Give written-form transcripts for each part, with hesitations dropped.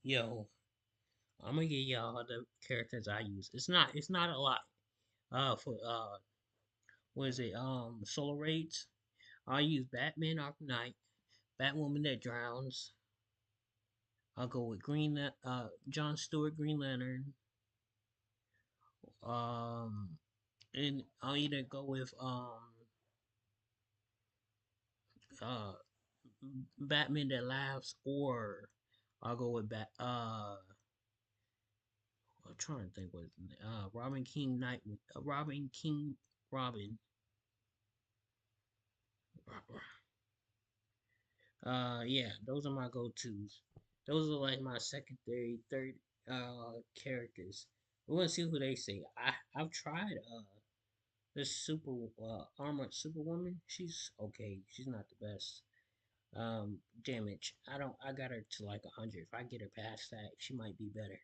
Yo, I'm gonna give y'all the characters I use. It's not a lot. For what is it? Solo raids. I use Batman Arkham Knight, Batwoman that drowns. I'll go with John Stewart Green Lantern. Um, and I'll either go with uh Batman that laughs, or I'll go with I'm trying to think what Robin King Knight Robin King Robin. Yeah, those are my go-tos. Those are like my secondary, third characters. We want to see who they say. I've tried this armored Superwoman. She's okay. She's not the best. Damage. I got her to like 100. If I get her past that, she might be better.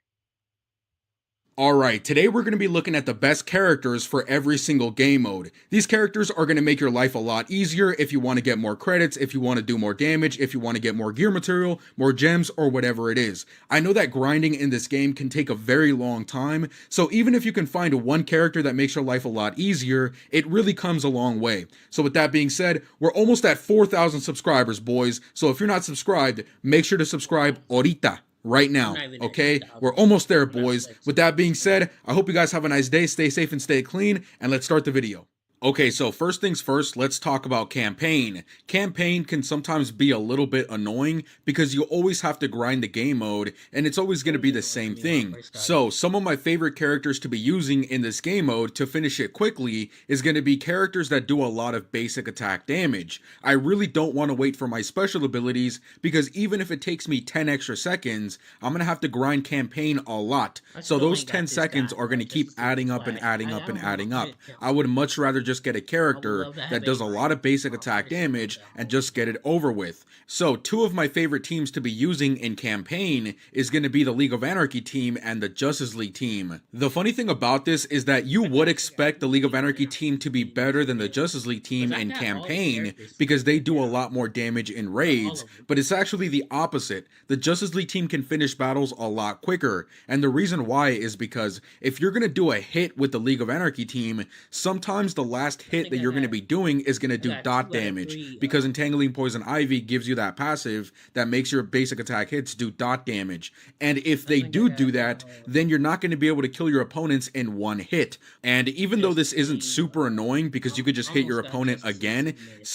Alright, today we're going to be looking at the best characters for every single game mode. These characters are going to make your life a lot easier if you want to get more credits, if you want to do more damage, if you want to get more gear material, more gems, or whatever it is. I know that grinding in this game can take a very long time, so even if you can find one character that makes your life a lot easier, it really comes a long way. So with that being said, we're almost at 4,000 subscribers, boys, so if you're not subscribed, make sure to subscribe ahorita. Right I'm now, not even at okay? We're 2,000. almost there, I'm not boys. With flexing. that being said, I hope you guys have a nice day. Stay safe and stay clean, and let's start the video. Okay, so first things first, let's talk about campaign. Campaign can sometimes be a little bit annoying because you always have to grind the game mode and it's always going It to was be the annoying to same me when I thing. first started. So, some of my favorite characters to be using in this game mode to finish it quickly is going to be characters that do a lot of basic attack damage. I really don't want to wait for my special abilities because even if it takes me 10 extra seconds, I'm going to have to grind campaign a lot. I So still those ain't 10 got this seconds guy, are going to keep Justice League adding up and Flash. adding I up and don't have a adding up. crit count. I would much rather just get a I would character love to that have does a lot of Abraham. basic attack Honestly, love damage that and whole just get it over with. So, two of my favorite teams to be using in campaign is going to be the League of Anarchy team and the Justice League team. The funny thing about this is that you I would got I got expect the League of Anarchy Superman team to be in this better than the video Justice League because team I in got all the campaign characters because they do a down, lot more damage in all raids, of them. but it's actually the opposite. The Justice League team can finish battles a lot quicker, and the reason why is because if you're going to do a hit with the League of Anarchy team, sometimes the last I hit think that you're going to be doing is going to I do got dot two out of damage three. because Entangling Poison Ivy gives you that passive that makes your basic attack hits do dot damage. And if I they think I do got that, then you're not going to be able to kill your opponents in one hit. And even though this Justice isn't League. super annoying because you could just hit your Almost got opponent Justice League again, Superman.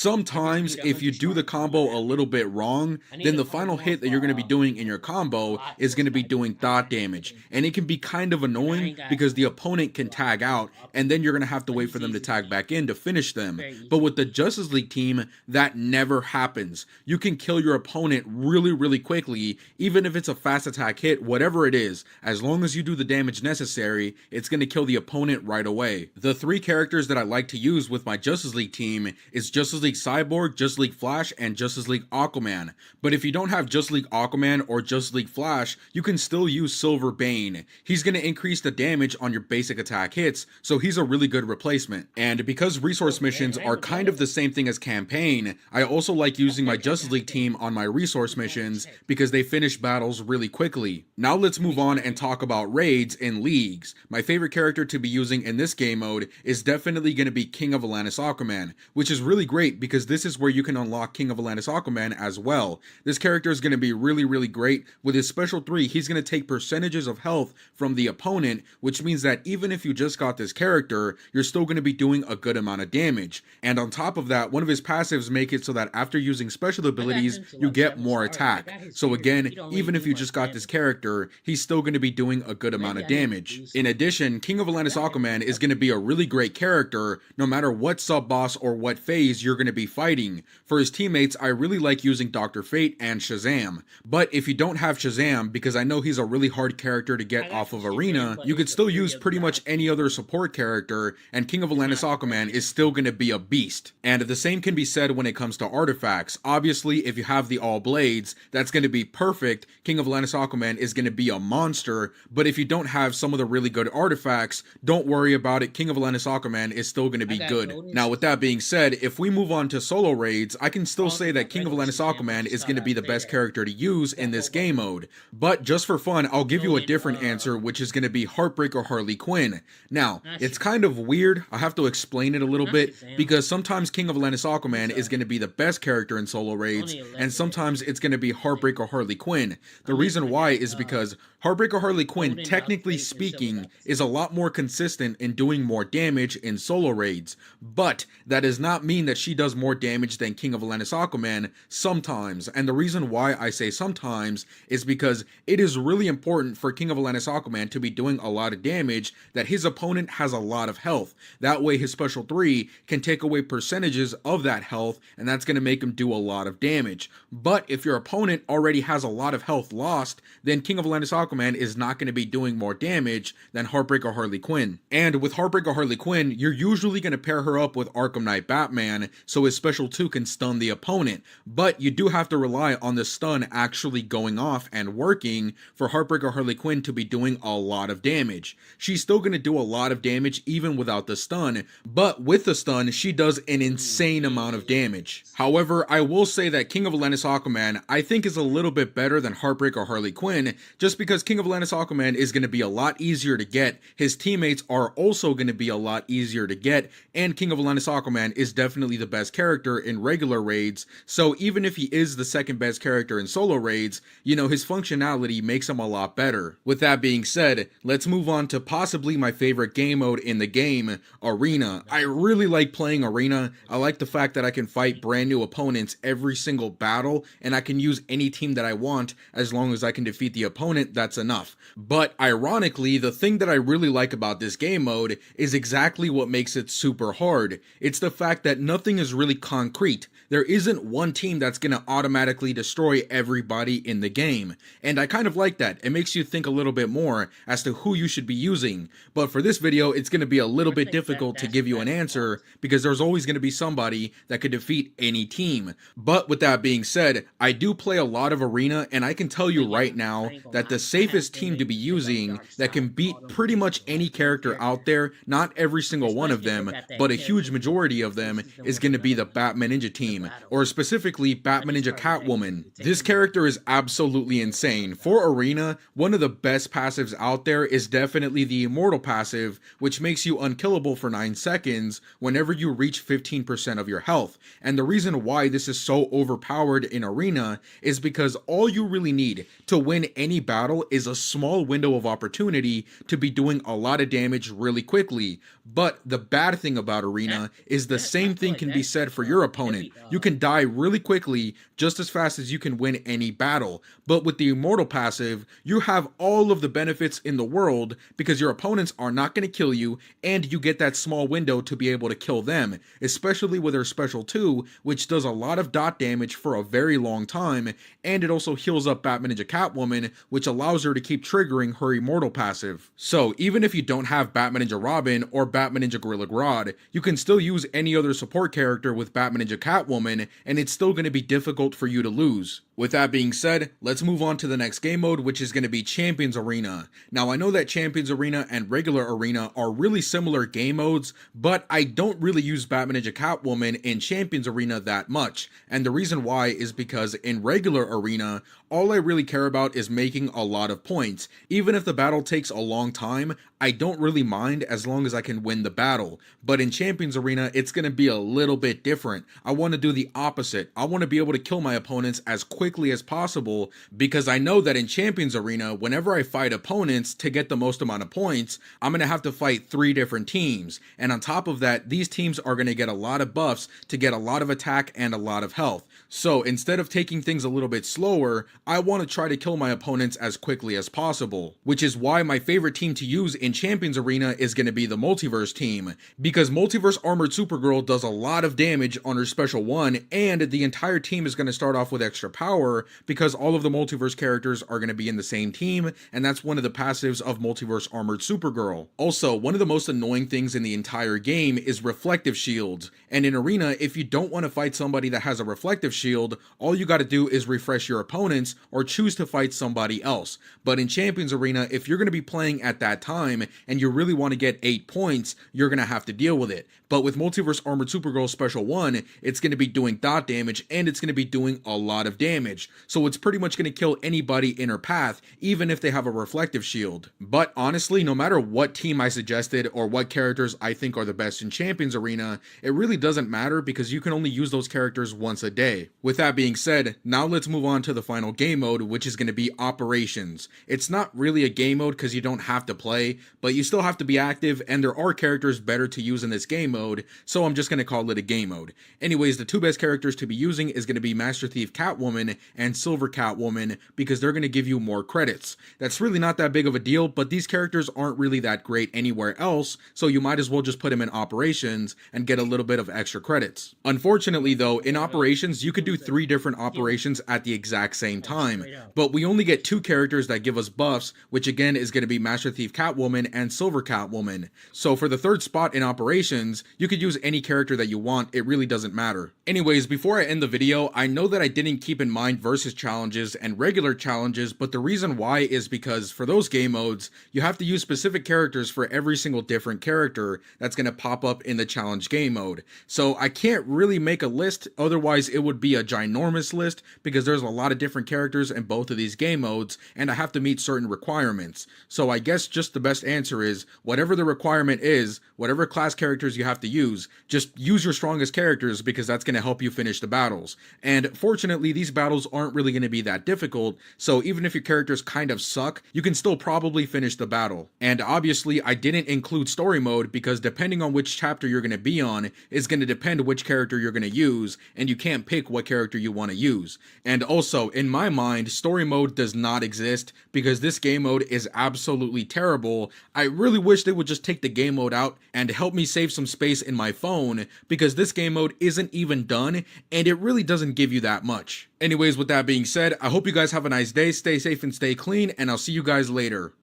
I just sometimes need a if you hundred do the stars. I'm gonna combo a have it. little bit wrong, I need then the a hundred final more hit that for you're going to be doing in your combo Lot is going to be Sky King. doing I dot got him. I damage. think, And it can be kind of and I annoying ain't got because the opponent can Lot tag out and then Optimus. you're going to have to But wait he's for them to easy to tag beat. back in to finish them. Very But easy to with the beat. Justice League team, that never happens. You can kill your opponent really, really quickly, even if it's a fast attack hit, whatever it is. As long as you do the damage necessary, it's going to kill the opponent right away. The three characters that I like to use with my Justice League team is Justice League Cyborg, Justice League Flash, and Justice League Aquaman. But if you don't have Justice League Aquaman or Justice League Flash, you can still use Silver Bane. He's going to increase the damage on your basic attack hits, so he's a really good replacement. And because resource Oh, missions dang, I ain't are look kind at of it. the same thing as campaign, I also like using my I think I Justice League got team them. on my resource Let me go and missions check. because they finish battles really quickly. Now let's Let me move on check. and talk about raids in leagues. My favorite character to be using in this game mode is definitely going to be King of Atlantis Aquaman, which is really great because this is where you can unlock King of Atlantis Aquaman as well. This character is going to be really, really great. With his special 3, he's going to take percentages of health from the opponent, which means that even if you just got this character, you're still going to be doing a good amount of damage. And on top of that, one of his passives make it so that after using special I got abilities, him to you like get 7 more stars, and I attack. got his So gear. again, He don't really even if do you much just got this damage. character, he's still going to be doing a good amount Maybe of I need to damage. boost In him. addition, King of I Atlantis got Aquaman everything is else. going to be a really great character no matter what sub boss or what phase you're going to be fighting. For his teammates, I really like using Dr. Fate and Shazam. But if you don't have Shazam, because I know he's a really hard character to I get got off the of Shazam, Arena, but you it's could the still free use of the pretty much god. any other support character, and King of It's Atlantis not the Aquaman is still going to be a beast. And the same can be said when it comes to artifacts. Obviously, if you have the all blades, that's going to be perfect. King of Atlantis Aquaman is going to be a monster, but if you don't have some of the really good artifacts, don't worry about it. King of Atlantis Aquaman is still going to be good. Now, with that being said, if we move on to solo raids, I can still say that King of Atlantis Aquaman is going to be the best character to use in this game mode. But just for fun, I'll give you a different answer, which is going to be Heartbreaker Harley Quinn. Now, it's kind of weird. I have to explain it a little bit, because sometimes King of Atlantis Aquaman is going to be the best character in solo raids, and sometimes it's going to be Heartbreaker Harley Quinn. The reason why is because Heartbreaker Harley Quinn, technically speaking, is a lot more consistent in doing more damage in solo raids, but that does not mean that she does more damage than King of Atlantis Aquaman sometimes. And the reason why I say sometimes is because it is really important for King of Atlantis Aquaman to be doing a lot of damage that his opponent has a lot of health. That way his special 3 can take away percentages of that health, and that's going to make him do a lot of damage. But if your opponent already has a lot of health lost, then King of Atlantis Aquaman is not going to be doing more damage than Heartbreaker Harley Quinn. And with Heartbreaker Harley Quinn, you're usually going to pair her up with Arkham Knight Batman so his special 2 can stun the opponent. But you do have to rely on the stun actually going off and working for Heartbreaker Harley Quinn to be doing a lot of damage. She's still going to do a lot of damage even without the stun, but with the stun, she does an insane amount of damage. However, I will say that King of Atlantis Aquaman I think is a little bit better than Heartbreaker Harley Quinn, just because King of Atlantis Aquaman is going to be a lot easier to get, his teammates are also going to be a lot easier to get, and King of Atlantis Aquaman is definitely the best character in regular raids, so even if he is the second best character in solo raids, you know, his functionality makes him a lot better. With that being said, let's move on to possibly my favorite game mode in the game, Arena. I really like playing Arena. I like the fact that I can fight brand new opponents every single battle, and I can use any team that I want as long as I can defeat the opponent. That's enough. But ironically, the thing that I really like about this game mode is exactly what makes it super hard. It's the fact that nothing is really concrete. There isn't one team that's going to automatically destroy everybody in the game, and I kind of like that. It makes you think a little bit more as to who you should be using. But for this video, it's going to be a little bit difficult to give you an answer, because there's always going to be somebody that could defeat any team. But with that being said, I do play a lot of Arena, and I can tell you right now that the safest team to be using that can beat pretty much any character out there, not every single one of them, but a huge majority of them, is going to be the Batman Ninja team, or specifically Batman Ninja Catwoman. This character is absolutely insane. For Arena, one of the best passives out there is definitely the Immortal passive, which makes you unkillable for 9 seconds whenever you reach 15% of your health. And the reason why this is so overpowered in Arena is because all you really need to win any battle is a small window of opportunity to be doing a lot of damage really quickly. But the bad thing about Arena is the same thing can be said for your opponent. You can die really quickly just as fast as you can win any battle. But with the Immortal passive, you have all of the benefits in the world because your opponents are not going to kill you, and you get that small window to be able to kill them, especially with her special 2, which does a lot of dot damage for a very long time, and it also heals up Batman Ninja Catwoman, which allows her to keep triggering her Immortal passive. So even if you don't have Batman Ninja Robin or Batman Ninja Gorilla Grodd, you can still use any other support character with Batman Ninja Catwoman, and it's still going to be difficult for you to lose. With that being said, let's move on to the next game mode, which is going to be Champions Arena. Now, I know that Champions Arena and regular Arena are really similar game modes, but I don't really use Batman Ninja Catwoman in Champions Arena that much. And the reason why is because in regular Arena, all I really care about is making a lot of points. Even if the battle takes a long time, I don't really mind as long as I can win the battle. But in Champions Arena, it's going to be a little bit different. I want to do the opposite. I want to be able to kill my opponents as quickly as possible, because I know that in Champions Arena, whenever I fight opponents to get the most amount of points, I'm going to have to fight 3 different teams. And on top of that, these teams are going to get a lot of buffs to get a lot of attack and a lot of health. So instead of taking things a little bit slower, I want to try to kill my opponents as quickly as possible, which is why my favorite team to use in Champions Arena is going to be the Multiverse team, because Multiverse Armored Supergirl does a lot of damage on her special 1, and the entire team is going going to start off with extra power because all of the multiverse characters are going to be in the same team, and that's one of the passives of Multiverse Armored Supergirl. Also, one of the most annoying things in the entire game is reflective shields, and in Arena, if you don't want to fight somebody that has a reflective shield, all you got to do is refresh your opponents or choose to fight somebody else. But in Champions Arena, if you're going to be playing at that time and you really want to get 8 points, you're going to have to deal with it. But with Multiverse Armored Supergirl Special 1, it's going to be doing dot damage and it's going to be doing a lot of damage. So it's pretty much going to kill anybody in her path, even if they have a reflective shield. But honestly, no matter what team I suggested or what characters I think are the best in Champions Arena, it really doesn't matter because you can only use those characters once a day. With that being said, now let's move on to the final game mode, which is going to be Operations. It's not really a game mode because you don't have to play, but you still have to be active and there are characters better to use in this game mode, so I'm just going to call it a game mode. Anyways, the two best characters to be using is going to be Master Thief Catwoman and Silver Catwoman because they're going to give you more credits. That's really not that big of a deal, but these characters aren't really that great anywhere else, so you might as well just put them in Operations and get a little bit of extra credits. Unfortunately though, in Operations, you could do 3 different operations at the exact same time, but we only get 2 characters that give us buffs, which again is going to be Master Thief Catwoman and Silver Catwoman. So for the 3rd spot in Operations, you could use any character that you want, it really doesn't matter. Anyways, before I end the video, I know that I didn't keep in mind versus challenges and regular challenges, but the reason why is because for those game modes, you have to use specific characters for every single different character that's going to pop up in the challenge game mode. So I can't really make a list, otherwise it would be a ginormous list because there's a lot of different characters in both of these game modes and I have to meet certain requirements. So I guess just the best answer is whatever the requirement is, whatever class characters you have to use, just use your strongest characters because that's going to help you finish the battles. And fortunately, these battles aren't really going to be that difficult, so even if your characters kind of suck, you can still probably finish the battle. And obviously, I didn't include story mode because depending on which chapter you're going to be on is going to depend which character you're going to use, and you can't pick what character you want to use. And also, in my mind, story mode does not exist because this game mode is absolutely terrible. I really wish they would just take the game mode out and help me save some space in my phone because this game mode isn't even done and it really doesn't give you that much. Anyways, with that being said, I hope you guys have a nice day, stay safe and stay clean, and I'll see you guys later.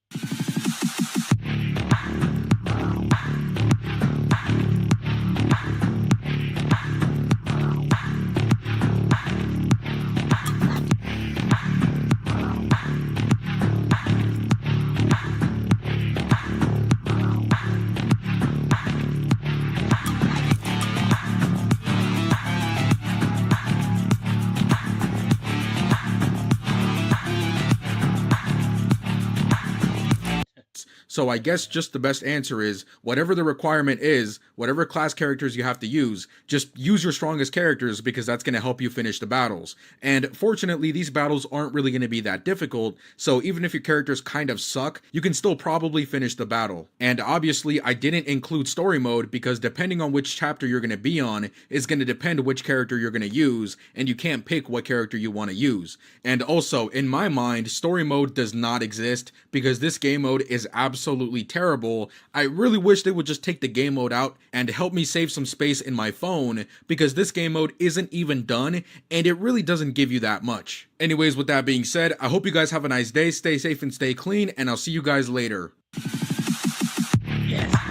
So I guess just the best answer is whatever the requirement is, whatever class characters you have to use, just use your strongest characters because that's going to help you finish the battles. And fortunately, these battles aren't really going to be that difficult, so even if your characters kind of suck, you can still probably finish the battle. And obviously, I didn't include story mode because depending on which chapter you're going to be on is going to depend which character you're going to use, and you can't pick what character you want to use. And also, in my mind, story mode does not exist because this game mode is absolutely terrible. I really wish they would just take the game mode out and help me save some space in my phone because this game mode isn't even done and it really doesn't give you that much. Anyways, with that being said, I hope you guys have a nice day, stay safe and stay clean, and I'll see you guys later. Yes.